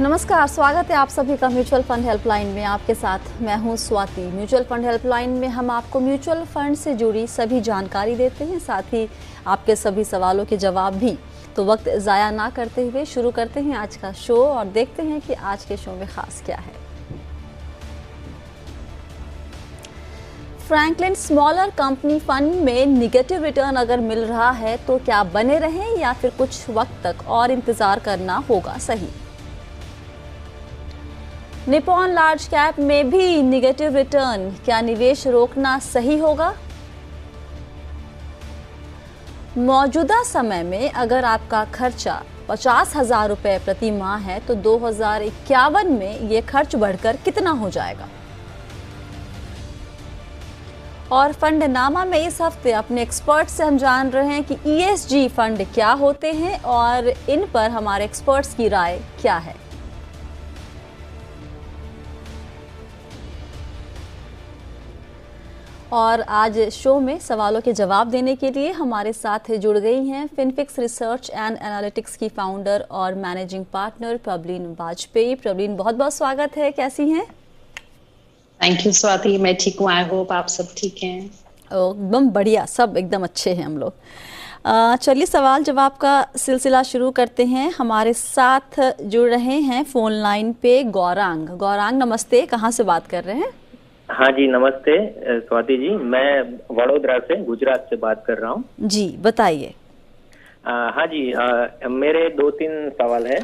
नमस्कार, स्वागत है आप सभी का म्यूचुअल फंड हेल्पलाइन में। आपके साथ मैं हूं स्वाति। म्यूचुअल फंड हेल्पलाइन में हम आपको म्यूचुअल फंड से जुड़ी सभी जानकारी देते हैं, साथ ही आपके सभी सवालों के जवाब भी। तो वक्त ज़ाया ना करते हुए शुरू करते हैं आज का शो और देखते हैं कि आज के शो में ख़ास क्या है। फ्रैंकलिन स्मॉलर कंपनी फंड में निगेटिव रिटर्न अगर मिल रहा है तो क्या बने रहें या फिर कुछ वक्त तक और इंतज़ार करना होगा सही। निप्पॉन लार्ज कैप में भी निगेटिव रिटर्न, क्या निवेश रोकना सही होगा। मौजूदा समय में अगर आपका खर्चा 50,000 रुपये प्रति माह है तो 2051 में ये खर्च बढ़कर कितना हो जाएगा। और फंडनामा में इस हफ्ते अपने एक्सपर्ट से हम जान रहे हैं कि ESG फंड क्या होते हैं और इन पर हमारे एक्सपर्ट्स की राय क्या है। और आज शो में सवालों के जवाब देने के लिए हमारे साथ जुड़ गई हैं फिनफिक्स रिसर्च एंड एनालिटिक्स की फाउंडर और मैनेजिंग पार्टनर प्रबलीन वाजपेयी। प्रबलीन, बहुत बहुत स्वागत है, कैसी हैं? थैंक यू स्वाति, मैं ठीक हूँ। आई होप आप सब ठीक हैं। एकदम बढ़िया, सब एकदम अच्छे हैं हम लोग। चलिए सवाल जवाब का सिलसिला शुरू करते हैं। हमारे साथ जुड़ रहे हैं फोन लाइन पे गौरांग। गौरांग नमस्ते, कहाँ से बात कर रहे हैं? हाँ जी नमस्ते स्वाति जी, मैं वडोदरा से, गुजरात से बात कर रहा हूँ जी, बताइए। हाँ जी, मेरे 2-3 सवाल है।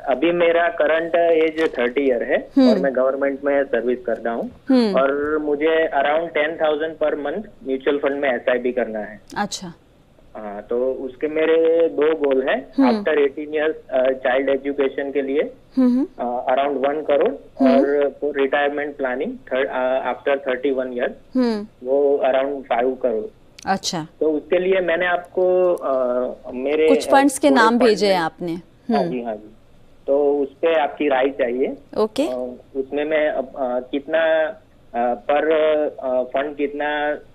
अभी मेरा करंट एज 30 ईयर है और मैं गवर्नमेंट में सर्विस कर रहा हूँ और मुझे around 10,000 per month mutual fund में SIP करना है। अच्छा। हाँ, तो उसके मेरे 2 गोल हैं। आफ्टर 18 ईयर्स चाइल्ड एजुकेशन के लिए अराउंड 1 करोड़ और रिटायरमेंट प्लानिंग आफ्टर 31 ईयर्स वो अराउंड 5 करोड़। अच्छा, तो उसके लिए मैंने आपको मेरे कुछ फंड्स के नाम भेजे हैं आपने। हाँ जी, हाँ जी। तो उस पे आपकी राय चाहिए। ओके। उसमें मैं कितना पर फंड, कितना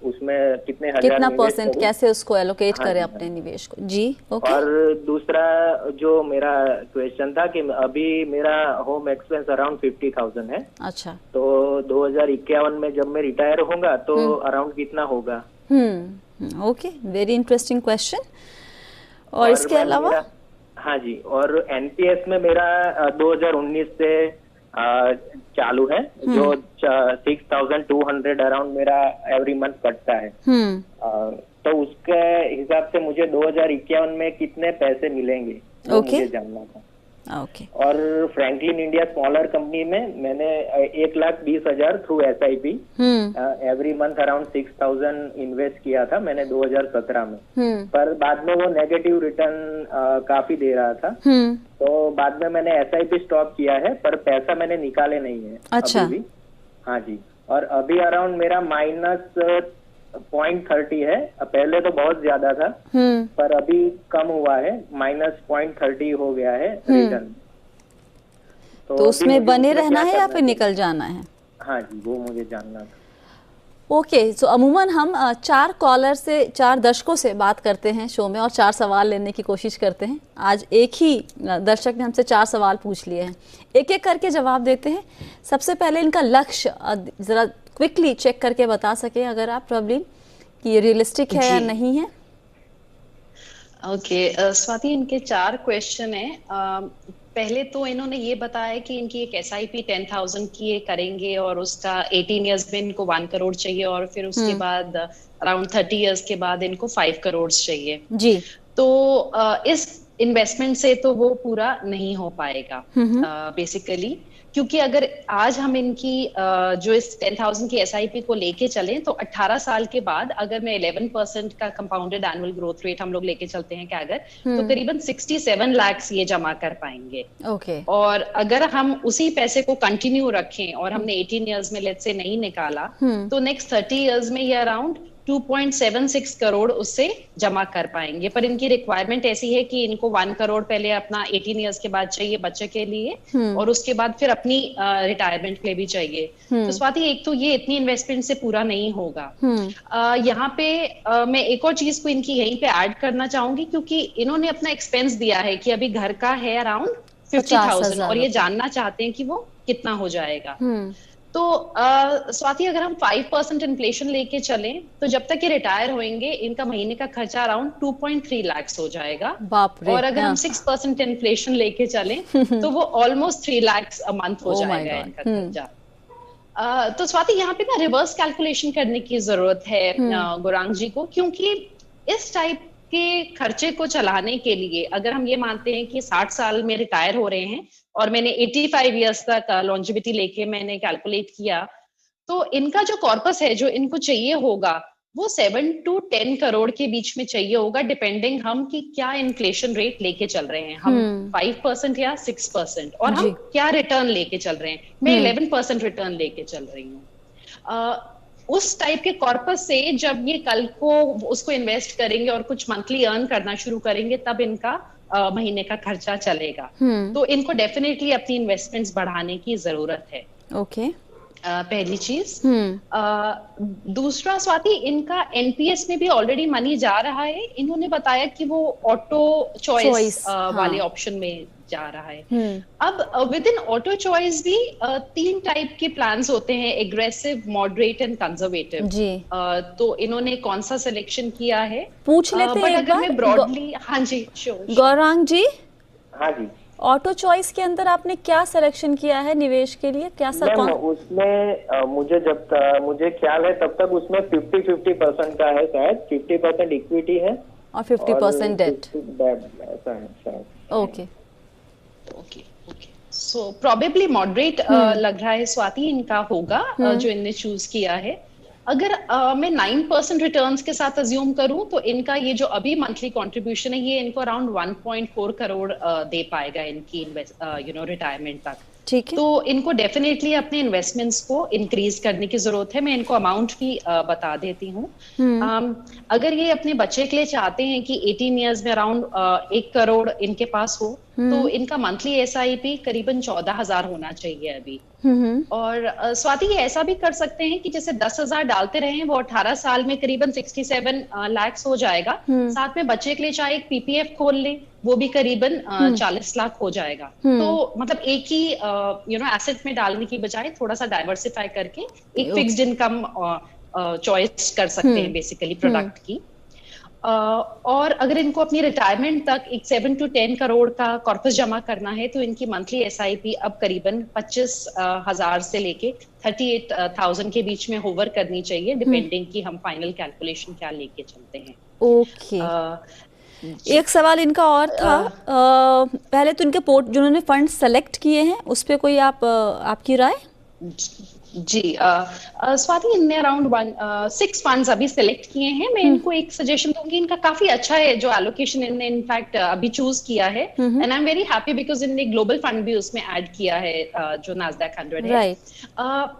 उसमें कितने हजार, कितना परसेंट, कैसे उसको एलोकेट करें अपने निवेश को। जी, ओके। और दूसरा जो मेरा क्वेश्चन था कि अभी मेरा होम एक्सपेंस अराउंड 50,000 है। अच्छा। तो 2051 में जब मैं रिटायर होऊंगा तो अराउंड कितना होगा। Okay, very interesting question. और इसके अलावा हाँ जी, और NPS में मेरा 2019 से चालू है, जो 6,200 अराउंड मेरा एवरी मंथ कटता है। तो उसके हिसाब से मुझे 2051 में कितने पैसे मिलेंगे वो मुझे जानना था। ओके। और फ्रैंकलिन इंडिया स्मॉलर कंपनी में मैंने 1,20,000 through SIP every month around 6,000 invest किया था मैंने 2017 में। पर बाद में वो नेगेटिव रिटर्न काफी दे रहा था। तो बाद में मैंने SIP स्टॉप किया है, पर पैसा मैंने निकाले नहीं है। अच्छा। अभी भी। हाँ जी, और अभी अराउंड मेरा -0.30 है। पहले तो बहुत ज्यादा था पर अभी कम हुआ है, -0.30 हो गया है रिटर्न। तो उसमें बने रहना है या फिर निकल जाना है? हाँ जी, वो मुझे जानना था। ओके, सो अमूमन हम 4 कॉलर से, 4 दर्शकों से बात करते हैं शो में और 4 सवाल लेने की कोशिश करते हैं। आज एक ही दर्शक ने हमसे 4 सवाल पूछ लिए हैं, एक एक करके जवाब देते हैं। सबसे पहले इनका लक्ष्य जरा क्विकली चेक करके बता सके अगर आप, प्रॉब्लम कि ये रियलिस्टिक है या नहीं है। ओके स्वाति, इनके 4 क्वेश्चन हैं। पहले तो इन्होंने ये बताया कि इनकी एक SIP 10,000 की ये करेंगे और उसका 18 इयर्स में इनको 1 करोड़ चाहिए और फिर उसके बाद अराउंड 30 इयर्स के बाद इनको 5 करोड़ चाहिए जी। तो इस इन्वेस्टमेंट से तो वो पूरा नहीं हो पाएगा बेसिकली, क्योंकि अगर आज हम इनकी जो इस 10,000 की SIP को लेके चलें तो 18 साल के बाद अगर मैं 11% का कंपाउंडेड एनुअल ग्रोथ रेट हम लोग लेके चलते हैं क्या अगर, तो करीबन 67 लाख ये जमा कर पाएंगे। ओके। और अगर हम उसी पैसे को कंटिन्यू रखें और हमने 18 इयर्स में लेट्स से नहीं निकाला तो नेक्स्ट 30 इयर्स में ये अराउंड 2.76 करोड़ उससे जमा कर पाएंगे। पर इनकी रिक्वायरमेंट ऐसी है कि इनको 1 करोड़ पहले अपना 18 इयर्स के बाद चाहिए बच्चे के लिए और उसके बाद फिर अपनी रिटायरमेंट के लिए भी चाहिए। तो स्वाति, एक तो ये इतनी इन्वेस्टमेंट से पूरा नहीं होगा। यहाँ पे मैं एक और चीज को इनकी यहीं पे ऐड करना चाहूंगी, क्योंकि इन्होंने अपना एक्सपेंस दिया है कि अभी घर का है अराउंड 50,000 और ये जानना चाहते हैं कि वो कितना हो जाएगा। तो स्वाति अगर हम 5% इन्फ्लेशन लेके चलें तो जब तक ये रिटायर होंगे इनका महीने का खर्चा अराउंड 2.3 लाख हो जाएगा। बाप रे। और अगर हम 6% इन्फ्लेशन लेके चलें तो वो ऑलमोस्ट 3 लाख अ मंथ हो जाएगा इनका खर्चा। तो स्वाति यहाँ पे ना रिवर्स कैलकुलेशन करने की जरूरत है गौरांग जी को, क्योंकि इस टाइप के खर्चे को चलाने के लिए अगर हम ये मानते हैं कि 60 साल में रिटायर हो रहे हैं और मैंने 85 इयर्स तक लॉन्जिविटी लेके मैंने कैलकुलेट किया, तो इनका जो कॉर्पस है जो इनको चाहिए होगा वो 7 to 10 करोड़ के बीच में चाहिए होगा, डिपेंडिंग हम कि क्या इन्फ्लेशन रेट लेके चल रहे हैं, हम 5% या 6%, और हम क्या रिटर्न लेके चल रहे हैं। मैं 11% रिटर्न लेके चल रही हूँ। उस टाइप के कॉर्पस से जब ये कल को उसको इन्वेस्ट करेंगे और कुछ मंथली अर्न करना शुरू करेंगे तब इनका महीने का खर्चा चलेगा। तो इनको डेफिनेटली अपनी इन्वेस्टमेंट्स बढ़ाने की जरूरत है। ओके। पहली चीज। दूसरा स्वाति, इनका एनपीएस में भी ऑलरेडी मनी जा रहा है। इन्होंने बताया कि वो ऑटो चॉइस वाले ऑप्शन में जा रहा है। अब विद इन ऑटो चॉइस भी 3 टाइप के प्लान्स होते हैं, एग्रेसिव, मॉडरेट एंड कंजर्वेटिव। जी। तो इन्होंने कौन सा सिलेक्शन किया है पूछ लेते हैं अगर मैं ब्रॉडली। हाँ जी श्योर। गौरांग जी। हाँ जी। ऑटो चॉइस के अंदर आपने क्या सिलेक्शन किया है निवेश के लिए? क्या सर कौन? उसमें मुझे ख्याल है तब तक उसमें 50-50% का है शायद, 50% इक्विटी है और 50% डेट। ऐसा है शायद। ओके। सो प्रोबेबली मॉडरेट लग रहा है स्वाति इनका होगा जो इनने चूज किया है। अगर मैं 9% रिटर्न्स के साथ अज्यूम करूं तो इनका ये जो अभी मंथली कंट्रीब्यूशन है ये इनको अराउंड 1.4 करोड़ दे पाएगा इनकी रिटायरमेंट तक। ठीक है। तो इनको डेफिनेटली अपने इन्वेस्टमेंट्स को इंक्रीज करने की जरूरत है। मैं इनको अमाउंट भी बता देती हूँ। अगर ये अपने बच्चे के लिए चाहते हैं कि 18 इयर्स में अराउंड 1 करोड़ इनके पास हो तो इनका मंथली एसआईपी करीबन 14,000 होना चाहिए अभी। और स्वाति ये ऐसा भी कर सकते हैं कि जैसे 10,000 डालते रहे वो 18 साल में करीबन 67 लाख हो जाएगा। साथ में बच्चे के लिए चाहे एक पीपीएफ खोल ले वो भी करीबन 40 लाख हो जाएगा। तो मतलब एक ही एसेट में डालने की बजाय थोड़ा सा डाइवर्सिफाई करके एक फिक्स्ड इनकम चॉइस कर सकते हैं बेसिकली प्रोडक्ट की। और अगर इनको अपनी रिटायरमेंट तक एक 7 to 10 करोड़ का कॉर्पस जमा करना है तो इनकी मंथली एसआईपी अब करीबन 25,000 से लेके 38,000 के बीच में होवर करनी चाहिए, डिपेंडिंग कि हम फाइनल कैलकुलेशन क्या लेके चलते हैं। ओके। एक सवाल इनका और था। पहले तो इनके जिन्होंने फंड सेलेक्ट किए हैं उस पर कोई आपकी राय? जी स्वाति इनने अराउंड 6 फंड्स अभी सेलेक्ट किए हैं। मैं इनको एक सजेशन दूंगी, इनका काफी अच्छा है जो एलोकेशन इनने इनफैक्ट अभी चूज किया है and I am very happy because इनने ग्लोबल फंड भी उसमें ऐड किया है जो नास्डैक 100 है।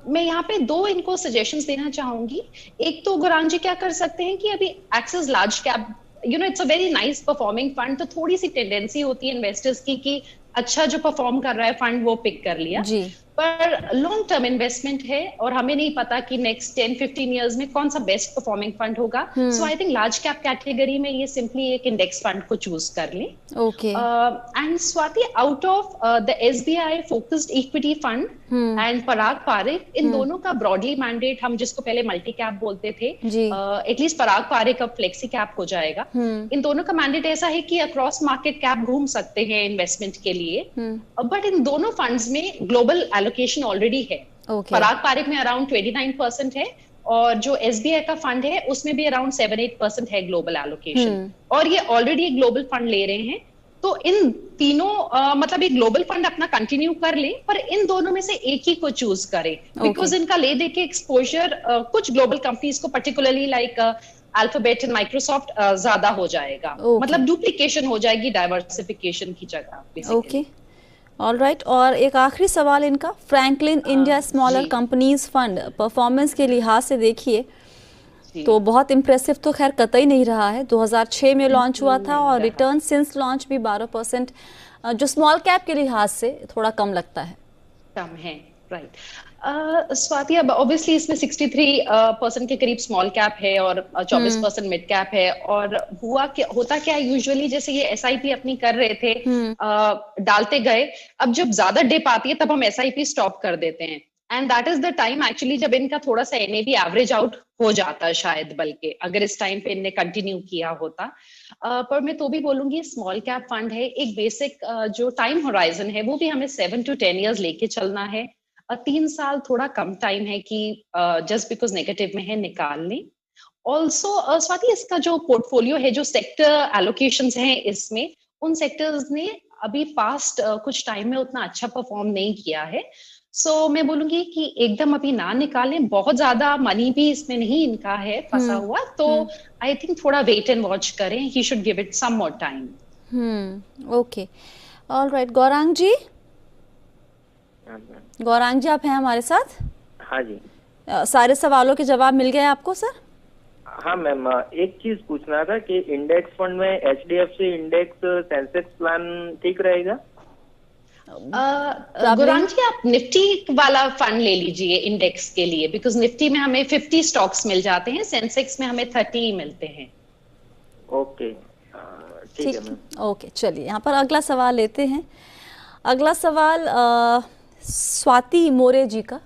मैं यहाँ पे 2 इनको सजेशंस देना चाहूंगी। एक तो गौरांग जी क्या कर सकते हैं कि अभी Axis large cap it's a very nice performing fund, तो थोड़ी सी टेंडेंसी होती है इन्वेस्टर्स की कि अच्छा जो परफॉर्म कर रहा है फंड वो पिक कर लिया जी। पर लॉन्ग टर्म इन्वेस्टमेंट है और हमें नहीं पता कि नेक्स्ट 10-15 इयर्स में कौन सा बेस्ट परफॉर्मिंग फंड होगा। So I think large cap category में ये सिंपली एक इंडेक्स फंड को चूज कर लें। Okay. And Swati out of the SBI focused equity fund and Parag Parikh, इन दोनों का ब्रॉडली मैंडेट, हम जिसको पहले मल्टी कैप बोलते थे, एटलीस्ट पराग पारिक अब फ्लेक्सी कैप हो जाएगा। इन दोनों का मैंडेट ऐसा है कि अक्रॉस मार्केट कैप घूम सकते हैं इन्वेस्टमेंट के लिए, बट इन दोनों फंड्स में ग्लोबल एलोकेशन ऑलरेडी है। पराग पारिक में अराउंड 29% है और जो एसबीआई का फंड है उसमें भी अराउंड 7-8% है ग्लोबल एलोकेशन, और ये ऑलरेडी एक ग्लोबल फंड ले रहे हैं। तो इन तीनों मतलब एक ग्लोबल फंड अपना कंटिन्यू कर ले, पर इन दोनों में से एक ही को चूज करें बिकॉज इनका ले दे के एक्सपोजर कुछ ग्लोबल कंपनीज को particularly like alphabet and Microsoft ज्यादा हो जाएगा। मतलब डुप्लीकेशन हो जाएगी डाइवर्सिफिकेशन की जगह। Okay, alright. और एक आखिरी सवाल इनका, Franklin India smaller companies fund performance के लिहाज से देखिए तो बहुत इम्प्रेसिव तो खैर कतई नहीं रहा है। 2006 में लॉन्च हुआ था और रिटर्न सिंस लॉन्च भी 12%, जो स्मॉल कैप के लिहाज से थोड़ा कम लगता है। कम है, राइट। स्वाति, अब ऑब्वियसली इसमें 63% के करीब स्मॉल कैप है और 24% मिड कैप है। और होता क्या यूजुअली, जैसे ये एसआईपी अपनी कर रहे थे, डालते गए, अब जब ज्यादा डिप आती है तब हम एसआईपी स्टॉप कर देते हैं, and that is the time actually जब इनका थोड़ा सा एनएवी एवरेज आउट हो जाता है शायद, बल्कि अगर इस टाइम पे इनने कंटिन्यू किया होता। पर मैं तो भी बोलूंगी स्मॉल कैप फंड है, एक बेसिक जो टाइम होराइजन है वो भी हमें 7 to 10 years लेके चलना है। 3 साल थोड़ा कम टाइम है कि जस्ट बिकॉज नेगेटिव में है निकाल लें। ऑल्सो स्वाति, इसका जो पोर्टफोलियो है, जो सेक्टर एलोकेशंस हैं इसमें, उन सेक्टर्स ने अभी पास्ट कुछ टाइम में उतना अच्छा परफॉर्म नहीं किया है। सो मैं बोलूंगी कि एकदम अभी ना निकालें, बहुत ज्यादा मनी भी इसमें नहीं इनका है फंसा हुआ, तो आई थिंक थोड़ा वेट एंड वॉच करें, he should give it some more time. Okay, alright. Gaurang ji, Gaurang ji आप हैं हमारे साथ? हाँ जी। सारे सवालों के जवाब मिल गए आपको सर? हाँ मैम, एक चीज पूछना था कि इंडेक्स फंड में एचडीएफसी इंडेक्स सेंसेक्स प्लान ठीक रहेगा? गौरांग जी, आप निफ्टी वाला फंड ले लीजिए इंडेक्स के लिए, बिकॉज निफ्टी में हमें 50 स्टॉक्स मिल जाते हैं, सेंसेक्स में हमें 30 मिलते हैं। ओके, ठीक है मैम। ओके, चलिए यहाँ पर अगला सवाल लेते हैं। अगला सवाल स्वाति मोरे जी का,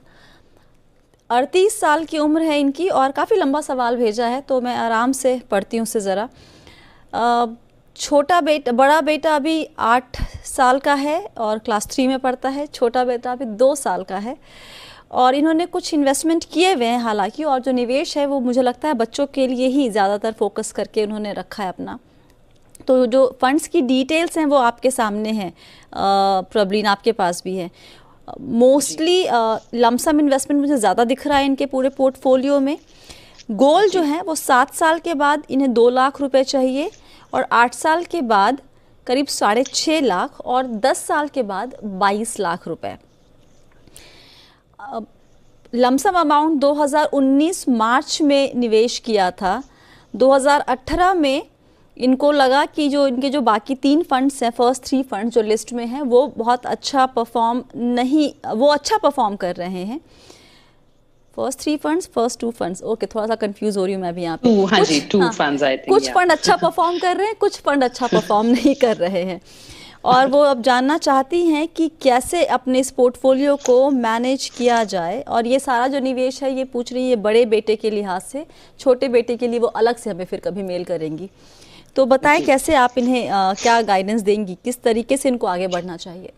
38 साल की उम्र है इनकी और काफ़ी लंबा सवाल भेजा है, तो मैं आराम से पढ़ती हूँ उसे ज़रा। बड़ा बेटा अभी 8 साल का है और क्लास 3 में पढ़ता है, छोटा बेटा अभी 2 साल का है, और इन्होंने कुछ इन्वेस्टमेंट किए हुए हैं हालांकि, और जो निवेश है वो मुझे लगता है बच्चों के लिए ही ज़्यादातर फोकस करके उन्होंने रखा है अपना। तो जो फंड्स की डिटेल्स हैं वो आपके सामने हैं, प्रॉब्लिन आपके पास भी है। मोस्टली लमसम इन्वेस्टमेंट मुझे ज़्यादा दिख रहा है इनके पूरे पोर्टफोलियो में। गोल जो है वो 7 साल के बाद इन्हें 2 लाख रुपए चाहिए, और 8 साल के बाद करीब 6.5 लाख, और 10 साल के बाद 22 लाख रुपए। लमसम अमाउंट 2019 मार्च में निवेश किया था। 2018 में इनको लगा कि जो इनके जो बाकी 3 फंड्स हैं, फर्स्ट 3 फंड जो लिस्ट में हैं, वो बहुत अच्छा परफॉर्म कर रहे हैं। First 3 funds, first 2 funds, okay, थोड़ा सा कंफ्यूज हो रही हूँ मैं भी यहाँ पे। कुछ फंड अच्छा परफॉर्म कर रहे हैं, कुछ फंड अच्छा परफॉर्म नहीं कर रहे हैं, और वो अब जानना चाहती हैं कि कैसे अपने इस पोर्टफोलियो को मैनेज किया जाए। और ये सारा जो निवेश है ये पूछ रही है बड़े बेटे के लिहाज से, छोटे बेटे के लिए वो अलग से हमें फिर कभी मेल करेंगी। तो बताएं कैसे आप इन्हें क्या गाइडेंस देंगी, किस तरीके से इनको आगे बढ़ना चाहिए?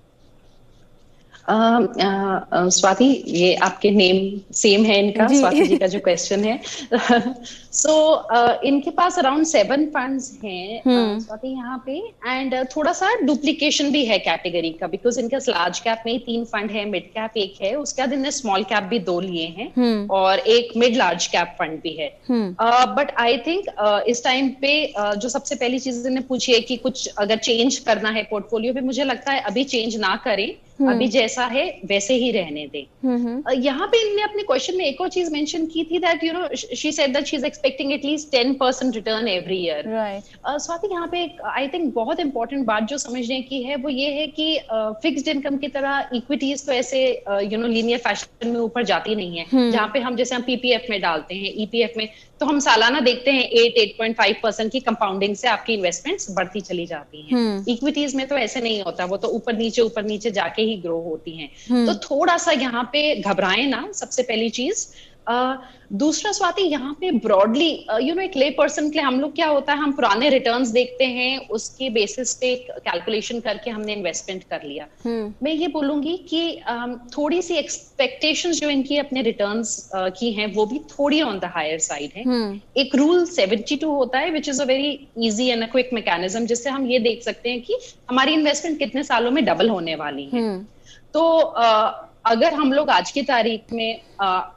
स्वाति, ये आपके नेम सेम है इनका, स्वाति जी का जो क्वेश्चन है। सो इनके पास अराउंड 7 फंड्स हैं स्वाति यहाँ पे, एंड थोड़ा सा डुप्लीकेशन भी है कैटेगरी का, बिकॉज इनके लार्ज कैप में 3 फंड है, मिड कैप 1 है, उसके बाद इन्हें स्मॉल कैप भी 2 लिए हैं, और एक मिड लार्ज कैप फंड भी है। बट आई थिंक इस टाइम पे जो सबसे पहली चीज इन्हें पूछी है कि कुछ अगर चेंज करना है पोर्टफोलियो पे, मुझे लगता है अभी चेंज ना करें, अभी जैसा है वैसे ही रहने दें। यहाँ पे इन्होंने अपने क्वेश्चन में एक और चीज मेंशन की थी, that she said that she is expecting at least 10% return every year. Swati, यहाँ पे आई थिंक बहुत इंपॉर्टेंट बात जो समझने की है वो ये है कि फिक्स्ड इनकम की तरह इक्विटीज तो ऐसे लीनियर फैशन में ऊपर जाती नहीं है, जहाँ पे हम जैसे हम पीपीएफ में डालते हैं, ईपीएफ में तो हम सालाना देखते हैं 8.5% की कंपाउंडिंग से आपकी इन्वेस्टमेंट्स बढ़ती चली जाती हैं। इक्विटीज में तो ऐसे नहीं होता, वो तो ऊपर नीचे जाके ही ग्रो होती हैं। तो थोड़ा सा यहाँ पे घबराएं ना, सबसे पहली चीज। दूसरा स्वाति, यहाँ पे ब्रॉडली एक ले पर्सन के लिए हम लोग क्या होता है, हम पुराने रिटर्न्स देखते हैं, उसके बेसिस पे कैलकुलेशन करके हमने इन्वेस्टमेंट कर लिया। मैं ये बोलूंगी कि थोड़ी सी एक्सपेक्टेशंस जो इनकी अपने रिटर्न्स की हैं वो भी थोड़ी ऑन द हायर साइड है। एक रूल 72 होता है, which is a very easy and a quick mechanism, जिससे हम ये देख सकते हैं कि हमारी इन्वेस्टमेंट कितने सालों में डबल होने वाली है। तो अगर हम लोग आज की तारीख में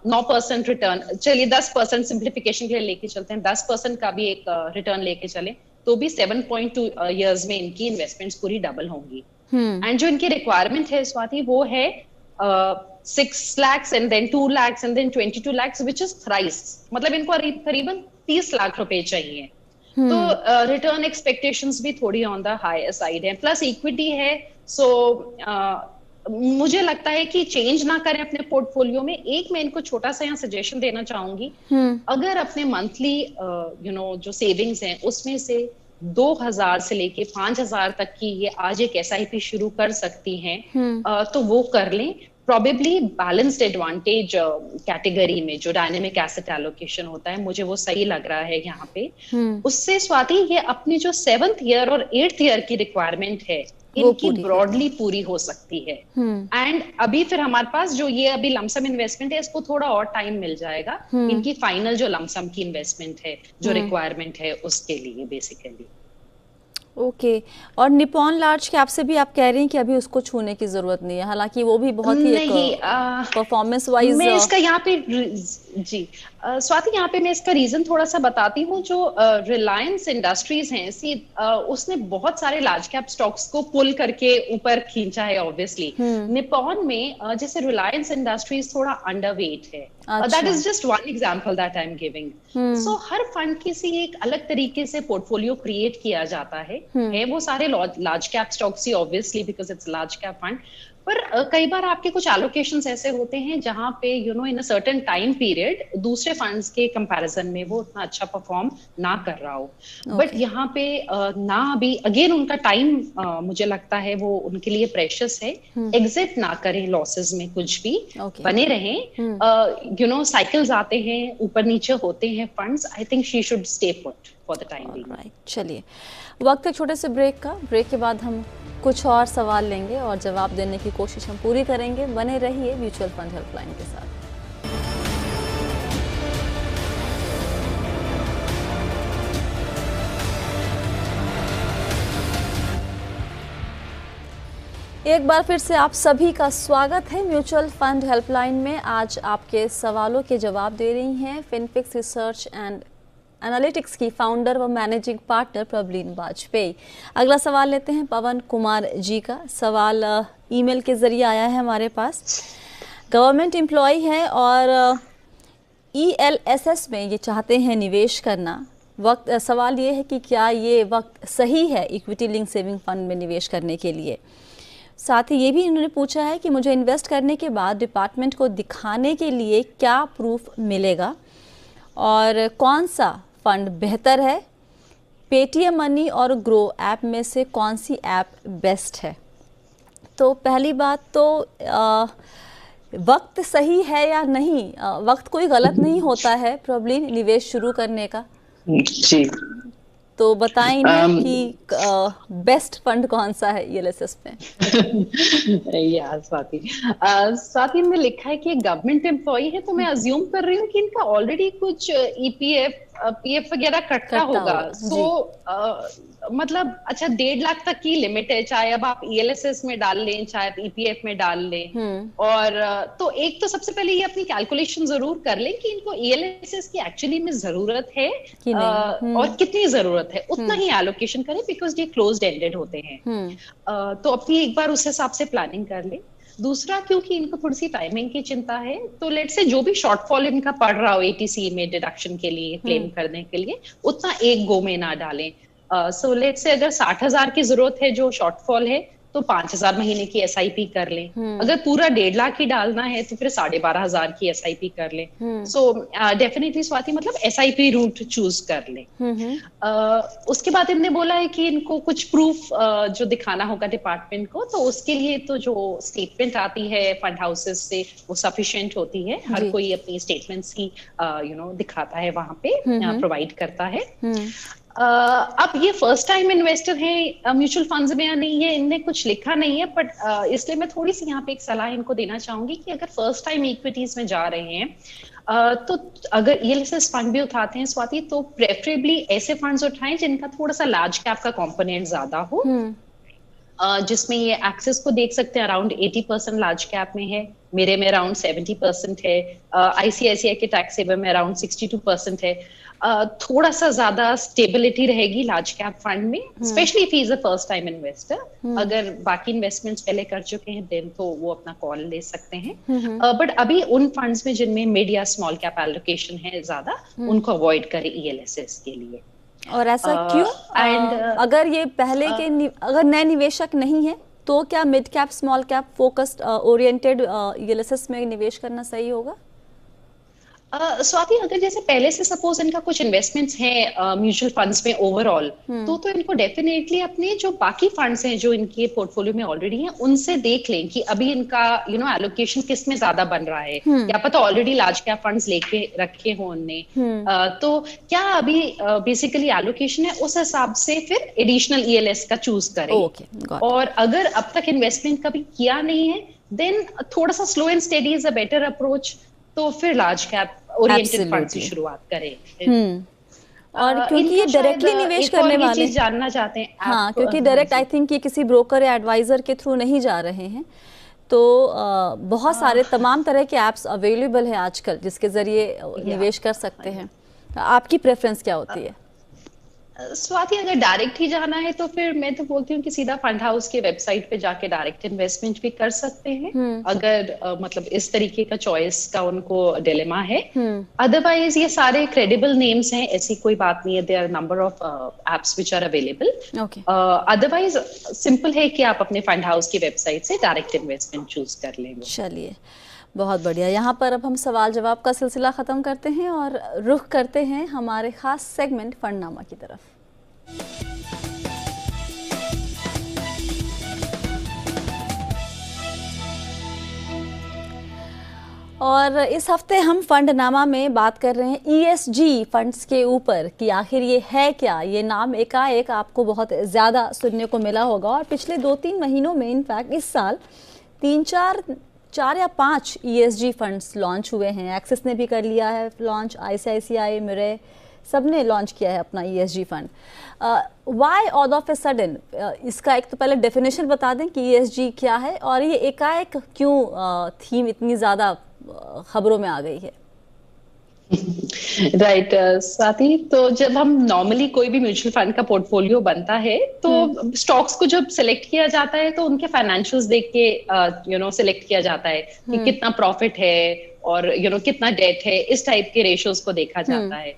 9% रिटर्न, चलिए 10% सिंप्लीफिकेशन के लिए लेके चलते हैं, 10% का भी एक रिटर्न लेके चले, तो भी 7.2 इयर्स में इनकी इन्वेस्टमेंट्स पूरी डबल होंगी। एंड जो इनकी रिक्वायरमेंट है स्वाति, वो है 6 lakhs and then 2 lakhs and then 22 lakhs, which is thrice, मतलब इनको करीबन 30 लाख रुपए चाहिए। तो रिटर्न एक्सपेक्टेशंस भी थोड़ी ऑन द हायर साइड है, प्लस इक्विटी है, सो मुझे लगता है कि चेंज ना करें अपने पोर्टफोलियो में। एक मैं इनको छोटा सा यहाँ सजेशन देना चाहूंगी, अगर अपने मंथली जो सेविंग्स हैं उसमें से 2000 से लेके 5000 तक की ये आज एक SIP शुरू कर सकती हैं, तो वो कर लें। प्रोबेबली बैलेंस्ड एडवांटेज कैटेगरी में जो डायनेमिक एसेट एलोकेशन होता है, मुझे वो सही लग रहा है यहाँ पे। उससे स्वाति, ये अपनी जो 7th ईयर और 8th ईयर की रिक्वायरमेंट है इनकी ब्रॉडली पूरी हो सकती है। एंड अभी फिर हमारे पास जो ये अभी लमसम इन्वेस्टमेंट है, इसको थोड़ा और टाइम मिल जाएगा इनकी फाइनल जो लमसम की इन्वेस्टमेंट है, जो रिक्वायरमेंट है उसके लिए बेसिकली। ओके और निपॉन लार्ज कैप से भी आप कह रही हैं कि अभी उसको छूने की जरूरत नहीं है, हालांकि वो भी बहुत ही परफॉर्मेंस वाइज। मैं इसका यहाँ पे जी स्वाति, यहाँ पे मैं इसका रीजन थोड़ा सा बताती हूँ। जो रिलायंस इंडस्ट्रीज हैं, उसने बहुत सारे लार्ज कैप स्टॉक्स को पुल करके ऊपर खींचा है ऑब्वियसली। निपॉन में जैसे रिलायंस इंडस्ट्रीज थोड़ा अंडरवेट है, that is just one example that I am giving. So her fund की सी एक अलग तरीके से पोर्टफोलियो क्रिएट किया जाता है वो सारे large cap stocks he obviously, because it's large cap fund. पर कई बार आपके कुछ एलोकेशंस ऐसे होते हैं जहां पे इन अ सर्टेन टाइम पीरियड दूसरे फंड्स के कंपैरिजन में वो उतना अच्छा परफॉर्म ना कर रहा हो। बट यहाँ पे ना अभी अगेन उनका टाइम मुझे लगता है वो उनके लिए प्रेशियस है। एग्जिट ना करें लॉसेस में, कुछ भी बने रहें। साइकिल्स आते हैं, ऊपर नीचे होते हैं funds. I think she should stay put for the time being. चलिए, वक्त एक छोटे से ब्रेक का। ब्रेक के बाद हम कुछ और सवाल लेंगे और जवाब देने की कोशिश हम पूरी करेंगे। बने रहिए म्यूचुअल फंड हेल्पलाइन के साथ। एक बार फिर से आप सभी का स्वागत है म्यूचुअल फंड हेल्पलाइन में। आज आपके सवालों के जवाब दे रही हैं फिनफिक्स रिसर्च एंड एनालिटिक्स की फाउंडर व मैनेजिंग पार्टनर प्रबलीन वाजपेयी। अगला सवाल लेते हैं पवन कुमार जी का। सवाल ईमेल के जरिए आया है हमारे पास। गवर्नमेंट एम्प्लॉय है और ELSS में ये चाहते हैं निवेश करना। सवाल ये है कि क्या ये वक्त सही है इक्विटी लिंक सेविंग फंड में निवेश करने के लिए। साथ ही ये भी इन्होंने पूछा है कि मुझे इन्वेस्ट करने के बाद डिपार्टमेंट को दिखाने के लिए क्या प्रूफ मिलेगा और कौन सा फंड बेहतर है। पेटीएम मनी और ग्रो ऐप में से कौन सी ऐप बेस्ट है। तो पहली बात तो वक्त सही है या नहीं। वक्त कोई गलत नहीं होता है प्रबलीन निवेश शुरू करने का। जी, तो बताएं कि बेस्ट फंड कौन सा है ELSS में। यार स्वाति में लिखा है कि गवर्नमेंट एम्प्लॉय है, तो मैं अज्यूम कर रही हूँ कि इनका ऑलरेडी कुछ EPF PF वगैरह कटता होगा। सो मतलब अच्छा 1.5 लाख तक की लिमिट है, चाहे अब आप ELSS में डाल लें चाहे आप EPF में डाल लें। और तो एक तो सबसे पहले ये अपनी कैलकुलेशन जरूर कर लें कि इनको ELSS की एक्चुअली में जरूरत है और कितनी जरूरत है, उतना ही एलोकेशन करें, बिकॉज ये क्लोज्ड एंडेड होते हैं। तो अपनी एक बार उस हिसाब से प्लानिंग कर लें। दूसरा, क्योंकि इनको थोड़ी सी टाइमिंग की चिंता है, तो लेट से जो भी शॉर्टफॉल इनका पड़ रहा हो ATC में डिडक्शन के लिए, क्लेम करने के लिए, उतना एक गो में ना डालें। सो लेट से अगर 60,000 की जरूरत है जो शॉर्टफॉल है, तो 5,000 महीने की SIP कर लें। अगर पूरा 1.5 लाख ही डालना है तो फिर 12,500 की SIP कर लें। सो डेफिनेटली स्वाति मतलब SIP रूट चूज कर लें। उसके बाद इन्होंने बोला है कि इनको कुछ प्रूफ जो दिखाना होगा डिपार्टमेंट को, तो उसके लिए तो जो स्टेटमेंट आती है फंड हाउसेस से वो सफिशिएंट होती है। हर कोई अपनी स्टेटमेंट्स ही दिखाता है, वहां पे प्रोवाइड करता है। अब ये फर्स्ट टाइम इन्वेस्टर है म्यूचुअल फंड्स में या नहीं है, इनने कुछ लिखा नहीं है, बट इसलिए मैं थोड़ी सी यहाँ पे एक सलाह इनको देना चाहूंगी कि अगर फर्स्ट टाइम इक्विटीज में जा रहे हैं, तो अगर ELSS फंड भी उठाते हैं स्वाति, तो प्रेफरेबली ऐसे फंड्स उठाएं जिनका थोड़ा सा लार्ज कैप का कंपोनेंट ज्यादा हो। जिसमें ये एक्सेस को देख सकते हैं अराउंड 80% लार्ज कैप में है, मेरे में अराउंड 70% है, ICICI के टैक्स सेवर में अराउंड 62% है। थोड़ा सा ज्यादा स्टेबिलिटी रहेगी लार्ज कैप फंड में, specially if he is a first time investor. अगर बाकी इन्वेस्टमेंट्स पहले कर चुके हैं देन तो वो अपना कॉल ले सकते हैं। बट अभी उन फंड्स में जिनमें मिड या स्मॉल कैप एलोकेशन है ज्यादा, उनको अवॉइड करें ELSS के लिए। और ऐसा क्यों? अगर ये पहले के अगर नए निवेशक नहीं है तो क्या mid cap small cap focused oriented ELSS में निवेश करना सही होगा? स्वाति, अगर जैसे पहले से सपोज इनका कुछ इन्वेस्टमेंट्स हैं म्यूचुअल फंड्स में ओवरऑल, तो इनको डेफिनेटली अपने जो बाकी फंड्स हैं जो इनके पोर्टफोलियो में ऑलरेडी हैं उनसे देख लें कि अभी इनका एलोकेशन किस में ज्यादा बन रहा है। क्या पता ऑलरेडी लार्ज कैप फंड्स लेके रखे हो उनने, तो क्या अभी बेसिकली एलोकेशन है उस हिसाब से फिर एडिशनल ईएलएस का चूज करें। और अगर अब तक इन्वेस्टमेंट कभी किया नहीं है देन थोड़ा सा slow and steady is a better approach, तो फिर लार्ज कैप ओरिएंटेड फंड से शुरुआत करें। और क्योंकि ये डायरेक्टली निवेश करने वाले चीज जानना चाहते हैं हाँ, क्योंकि डायरेक्ट आई थिंक ये किसी ब्रोकर या एडवाइजर के थ्रू नहीं जा रहे हैं, तो बहुत सारे तमाम तरह के ऐप्स अवेलेबल है आजकल जिसके जरिए निवेश कर सकते हैं। आपकी प्रेफरेंस क्या होती है? स्वाति, अगर डायरेक्ट ही जाना है तो फिर मैं तो बोलती हूँ कि सीधा फंड हाउस के वेबसाइट पे जाके डायरेक्ट इन्वेस्टमेंट भी कर सकते हैं, अगर मतलब इस तरीके का चॉइस का उनको डिलेमा है। अदरवाइज ये सारे क्रेडिबल नेम्स हैं, ऐसी कोई बात नहीं है, there are number of apps which are available. Otherwise simple है कि आप अपने फंड हाउस की वेबसाइट से डायरेक्ट इन्वेस्टमेंट चूज कर लेंगे। चलिए, बहुत बढ़िया। यहाँ पर अब हम सवाल जवाब का सिलसिला ख़त्म करते हैं और रुख करते हैं हमारे ख़ास सेगमेंट फंडनामा की तरफ। और इस हफ्ते हम फंडनामा में बात कर रहे हैं ईएसजी फंड्स के ऊपर कि आखिर ये है क्या। ये नाम एकाएक आपको बहुत ज़्यादा सुनने को मिला होगा और पिछले 2-3 महीनों में इनफैक्ट इस साल 4 या 5 ईएसजी फंड्स लॉन्च हुए हैं। एक्सिस ने भी कर लिया है लॉन्च, आईसीआईसीआई, मिरे सब ने लॉन्च किया है अपना ESG fund. Why all of a sudden, इसका एक तो पहले डेफिनेशन बता दें कि ईएसजी क्या है और ये एकाएक क्यों थीम इतनी ज़्यादा खबरों में आ गई है। राइट स्वाति, तो जब हम नॉर्मली कोई भी म्यूचुअल फंड का पोर्टफोलियो बनता है तो स्टॉक्स को जब सिलेक्ट किया जाता है तो उनके फाइनेंशियल्स देख के सिलेक्ट किया जाता है कि कितना प्रॉफिट है और कितना डेट है, इस टाइप के रेशियोज को देखा जाता है।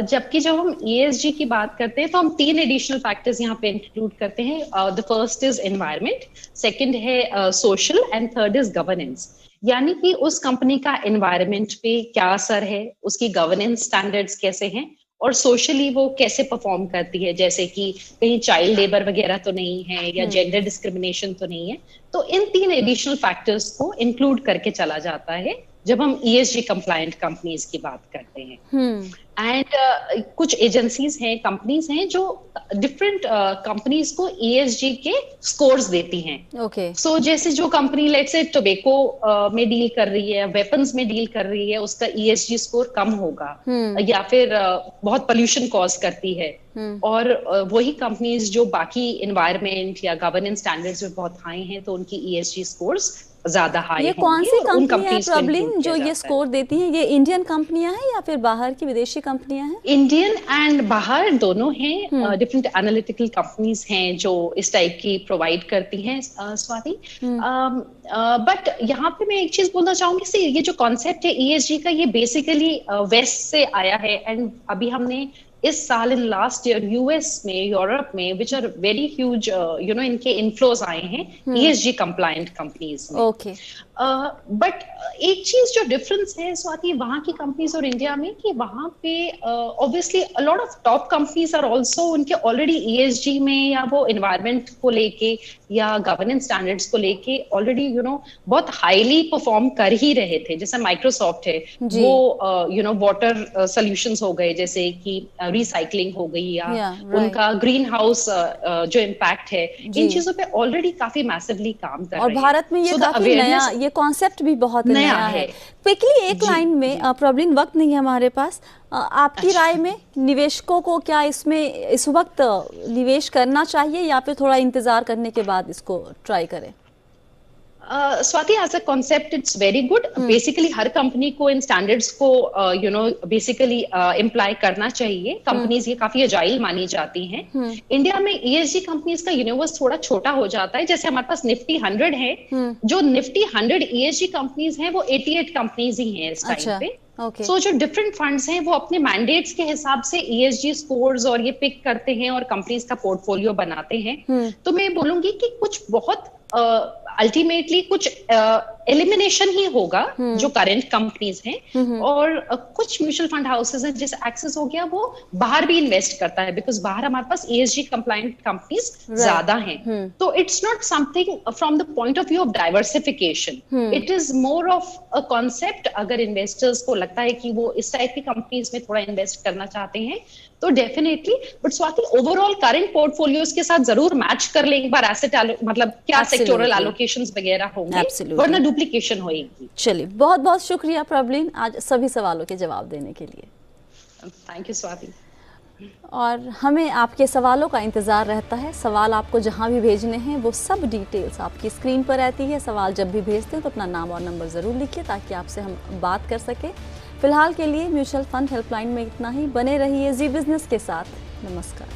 जबकि जब हम ESG की बात करते हैं तो हम 3 एडिशनल फैक्टर्स यहाँ पे इंक्लूड करते हैं। The first is environment, second है social and third is governance. यानी कि उस कंपनी का एनवायरमेंट पे क्या असर है, उसकी गवर्नेंस स्टैंडर्ड्स कैसे हैं और सोशली वो कैसे परफॉर्म करती है, जैसे कि कहीं चाइल्ड लेबर वगैरह तो नहीं है या जेंडर डिस्क्रिमिनेशन तो नहीं है। तो इन 3 एडिशनल फैक्टर्स को इंक्लूड करके चला जाता है जब हम ESG कंप्लायंट कंपनीज की बात करते हैं। एंड कुछ एजेंसीज हैं, कंपनीज हैं जो डिफरेंट कंपनीज को ESG के स्कोर्स देती हैं। सो जैसे जो कंपनी लेट्स से टोबैको में डील कर रही है, वेपन्स में डील कर रही है, उसका ESG स्कोर कम होगा। या फिर बहुत पोल्यूशन कॉज करती है। और वही कंपनीज जो बाकी एनवायरमेंट या गवर्नेंस स्टैंडर्ड्स में बहुत हाई हैं तो उनकी ESG स्कोर्स ज्यादा हाई। ये कौन सी कंपनियां है प्रॉब्लम जो ये स्कोर देती हैं? ये इंडियन कंपनियां हैं या फिर बाहर की विदेशी कंपनियां हैं? इंडियन एंड बाहर दोनों हैं। डिफरेंट एनालिटिकल कंपनीज हैं जो इस टाइप की प्रोवाइड करती हैं स्वाति। बट यहाँ पे मैं एक चीज बोलना चाहूंगी, ये जो कॉन्सेप्ट है ESG का, ये बेसिकली वेस्ट से आया है। एंड अभी हमने इस साल इन लास्ट ईयर यूएस में, यूरोप में, विच आर वेरी ह्यूज इनके इन्फ्लोज आए हैं ESG कंप्लायंट कंपनीज में। बट एक चीज जो डिफरेंस है स्वाति वहां की कंपनीज और इंडिया में, कि वहां पे obviously a lot of top companies are also उनके ऑलरेडी ESG में या वो एनवायरमेंट को लेके या गवर्नेंस स्टैंडर्ड्स को लेके ऑलरेडी बहुत हाईली परफॉर्म कर ही रहे थे। जैसे माइक्रोसॉफ्ट है, वो वाटर सॉल्यूशंस हो गए, जैसे कि रिसाइकलिंग हो गई या उनका ग्रीन हाउस जो इम्पैक्ट है, इन चीजों पे ऑलरेडी काफी मैसिवली काम कर रहे हैं। और भारत में ये काफी नया, ये कॉन्सेप्ट भी बहुत नया है। क्विकली एक लाइन में, प्रॉब्लम वक्त नहीं है हमारे पास, आपकी राय में निवेशकों को क्या इसमें इस वक्त निवेश करना चाहिए या फिर थोड़ा इंतजार करने के बाद इसको ट्राई करें? Swati, as a concept it's very good. Basically हर कंपनी को इन स्टैंडर्ड्स को बेसिकली इम्प्लाई करना चाहिए। कंपनीज ये काफी अजाइल मानी जाती हैं। इंडिया में ESG कंपनीज का यूनिवर्स थोड़ा छोटा हो जाता है। जैसे हमारे पास निफ्टी 100 है, जो निफ्टी 100 ESG कंपनीज हैं वो 88 कंपनीज ही हैं इस टाइम पे। सो जो डिफरेंट फंड्स हैं वो अपने मैंडेट्स के हिसाब से ESG स्कोर्स और ये पिक करते हैं और कंपनीज का पोर्टफोलियो बनाते हैं। तो मैं बोलूंगी कि कुछ बहुत अल्टीमेटली कुछ एलिमिनेशन ही होगा जो करंट कंपनीज हैं, और कुछ म्यूचुअल फंड हाउसेज हैं जैसे एक्सिस हो गया, वो बाहर भी इन्वेस्ट करता है, बिकॉज बाहर हमारे पास ESG कंप्लायंट कंपनीज ज्यादा हैं। तो it's not something from the point of view of diversification, it is more of a concept. अगर इन्वेस्टर्स को लगता है कि वो इस टाइप की कंपनीज में थोड़ा इन्वेस्ट करना चाहते हैं तो definitely, but Swati overall current portfolios के साथ जरूर मैच कर ले एक बार एसेट मतलब क्या सेक्टोरल एलोकेशंस वगैरह होंगे, वरना डुप्लीकेशन होगी। चलिए, बहुत बहुत शुक्रिया प्रॉब्लिन आज सभी सवालों के जवाब देने के लिए। Thank you Swati. और हमें आपके सवालों का इंतज़ार रहता है। सवाल आपको जहां भी भेजने हैं वो सब डिटेल्स आपकी स्क्रीन पर रहती है। सवाल जब भी भेजते हैं तो अपना नाम और नंबर ज़रूर लिखिए ताकि आपसे हम बात कर सकें। फिलहाल के लिए म्यूचुअल फंड हेल्पलाइन में इतना ही। बने रहिए जी बिजनेस के साथ। नमस्कार।